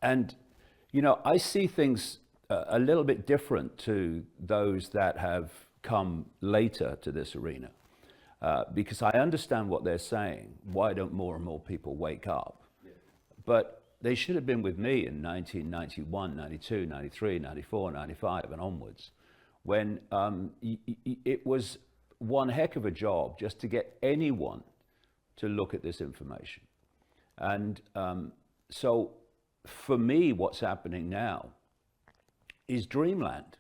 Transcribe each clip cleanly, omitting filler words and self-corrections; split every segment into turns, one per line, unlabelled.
And, I see things a little bit different to those that have come later to this arena. Because I understand what they're saying. Why don't more and more people wake up? Yeah. But they should have been with me in 1991, 92, 93, 94, 95 and onwards, when it was one heck of a job just to get anyone to look at this information. And so for me, what's happening now is dreamland,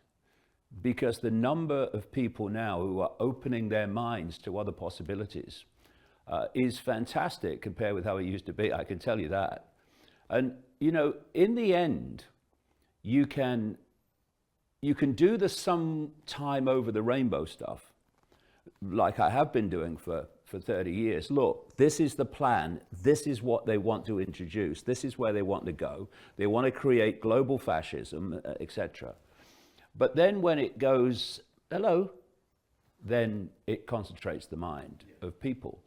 because the number of people now who are opening their minds to other possibilities is fantastic compared with how it used to be, I can tell you that. And, in the end, you can do the sometime over the rainbow stuff, like I have been doing for 30 years. Look, this is the plan. This is what they want to introduce. This is where they want to go. They want to create global fascism, etc. But then when it goes, hello, then it concentrates the mind of people.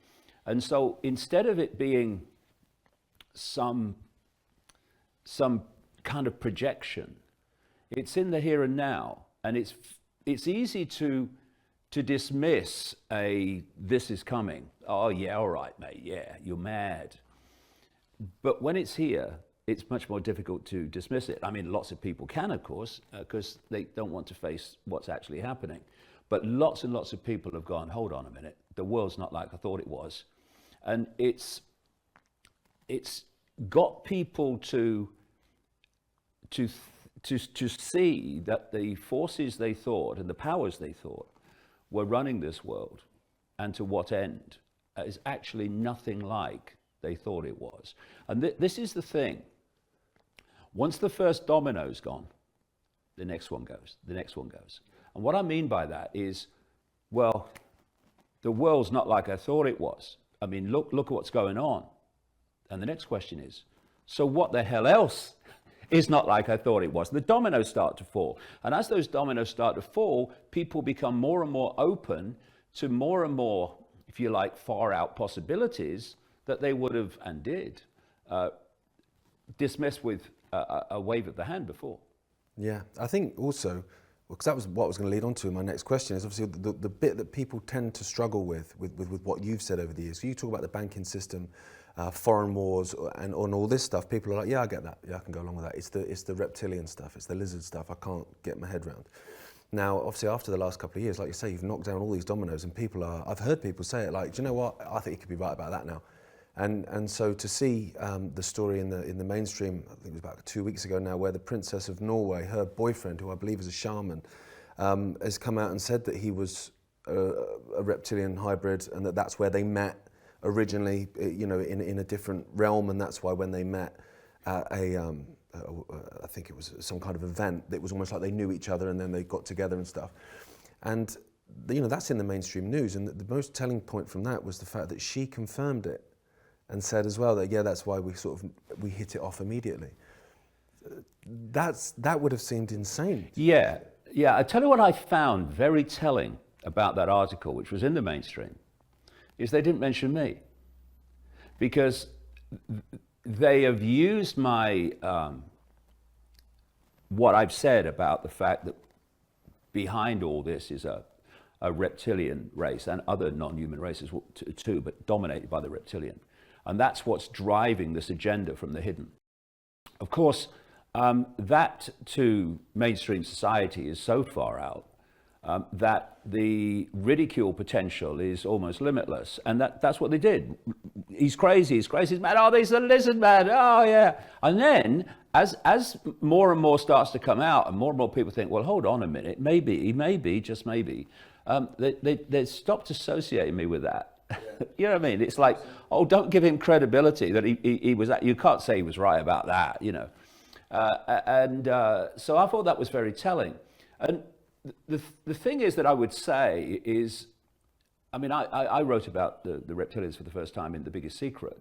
And so instead of it being some kind of projection, it's in the here and now. And it's easy to dismiss this is coming. Oh yeah, all right, mate, yeah, you're mad. But when it's here, it's much more difficult to dismiss it. I mean, lots of people can, of course, because they don't want to face what's actually happening. But lots and lots of people have gone, hold on a minute, the world's not like I thought it was. And it's got people to see that the forces they thought and the powers they thought were running this world, and to what end, is actually nothing like they thought it was. And this is the thing. Once the first domino's gone, the next one goes, the next one goes. And what I mean by that is, well, the world's not like I thought it was. I mean, look at what's going on. And the next question is, so what the hell else is not like I thought it was? The dominoes start to fall. And as those dominoes start to fall, people become more and more open to more and more, if you like, far out possibilities that they would have, and did, dismiss with a wave of the hand before.
Yeah, I think also, because that was what I was going to lead on to in my next question, is obviously the bit that people tend to struggle with what you've said over the years. So you talk about the banking system, foreign wars, and on all this stuff. People are like, yeah, I get that. Yeah, I can go along with that. It's the reptilian stuff. It's the lizard stuff. I can't get my head around. Now, obviously, after the last couple of years, like you say, you've knocked down all these dominoes, and I've heard people say it like, do you know what? I think you could be right about that now. And so to see the story in the mainstream, I think it was about 2 weeks ago now, where the Princess of Norway, her boyfriend, who I believe is a shaman, has come out and said that he was a reptilian hybrid, and that's where they met originally, in a different realm, and that's why when they met at I think it was some kind of event, it was almost like they knew each other and then they got together and stuff. And that's in the mainstream news, and the most telling point from that was the fact that she confirmed it and said as well that, yeah, that's why we hit it off immediately. That would have seemed insane.
Yeah. I tell you what I found very telling about that article, which was in the mainstream, is they didn't mention me, because they have used my what I've said about the fact that behind all this is a reptilian race and other non-human races too, but dominated by the reptilian. And that's what's driving this agenda from the hidden. Of course, that to mainstream society is so far out that the ridicule potential is almost limitless. And that's what they did. He's crazy, he's mad. Oh, he's a lizard man. Oh, yeah. And then as more and more starts to come out and more people think, well, hold on a minute, maybe, just maybe, they stopped associating me with that. Yeah. You know what I mean? It's like, oh, don't give him credibility that he was that. You can't say he was right about that, So I thought that was very telling. And the thing is that I would say is, I mean, I wrote about the reptilians for the first time in The Biggest Secret,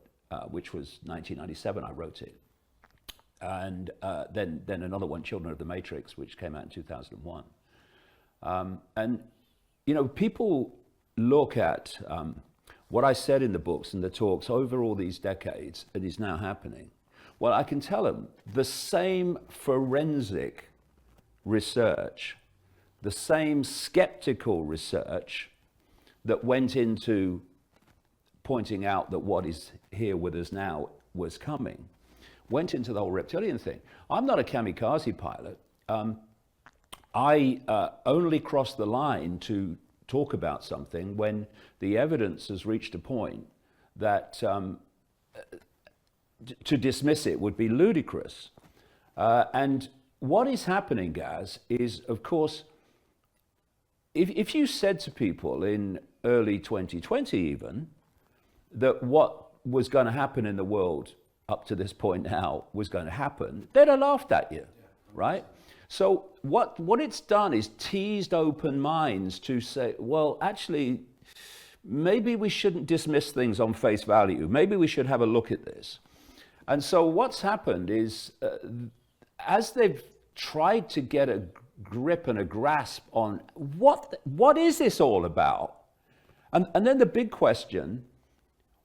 which was 1997, I wrote it. And then another one, Children of the Matrix, which came out in 2001. And, people look at what I said in the books and the talks over all these decades, and is now happening. Well, I can tell them the same forensic research, the same skeptical research that went into pointing out that what is here with us now was coming, went into the whole reptilian thing. I'm not a kamikaze pilot. I only cross the line to talk about something when the evidence has reached a point that to dismiss it would be ludicrous. And what is happening, Gaz, is, of course, if you said to people in early 2020 even, that what was going to happen in the world up to this point now was going to happen, they'd have laughed at you, right? So what it's done is teased open minds to say, well, actually, maybe we shouldn't dismiss things on face value. Maybe we should have a look at this. And so what's happened is, as they've tried to get a grip and a grasp on what is this all about? And then the big question,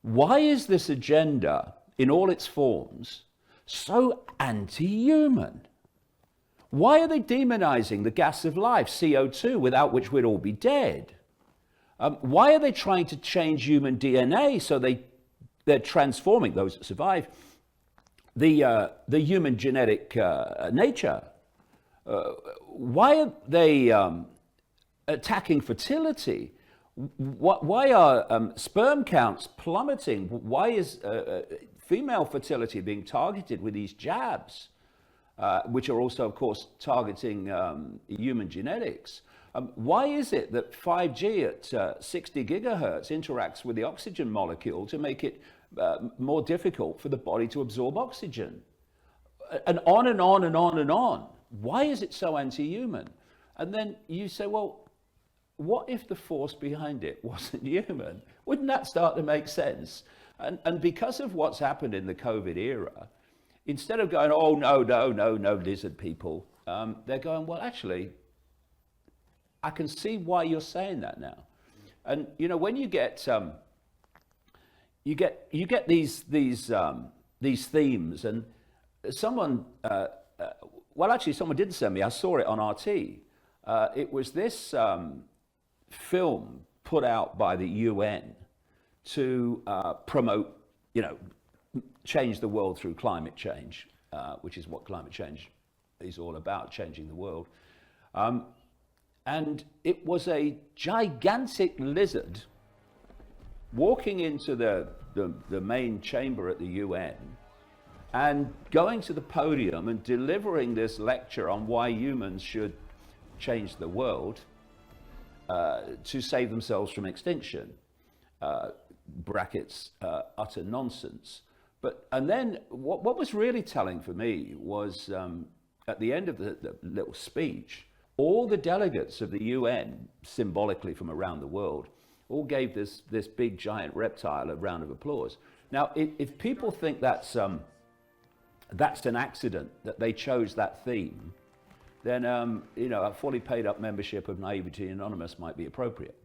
why is this agenda in all its forms so anti-human? Why are they demonizing the gas of life, CO2, without which we'd all be dead? Why are they trying to change human DNA so they're transforming, those that survive, the human genetic nature? Why are they attacking fertility? Why are sperm counts plummeting? Why is female fertility being targeted with these jabs, which are also, of course, targeting human genetics? Why is it that 5G at 60 gigahertz interacts with the oxygen molecule to make it more difficult for the body to absorb oxygen? And on and on and on and on. Why is it so anti-human? And then you say, well, what if the force behind it wasn't human? Wouldn't that start to make sense? And because of what's happened in the COVID era, instead of going, oh, no, lizard people, they're going, well, actually, I can see why you're saying that now. And, you know, when you get these themes, and someone, well, actually, someone did send me, I saw it on RT. It was this film put out by the UN to promote, you know, change the world through climate change, which is what climate change is all about, changing the world. And it was a gigantic lizard walking into the main chamber at the UN and going to the podium and delivering this lecture on why humans should change the world to save themselves from extinction. Brackets, utter nonsense. And then what was really telling for me was at the end of the little speech, all the delegates of the UN, symbolically from around the world, all gave this big giant reptile a round of applause. Now, if people think that's an accident, that they chose that theme, then you know, a fully paid up membership of Naivety Anonymous might be appropriate.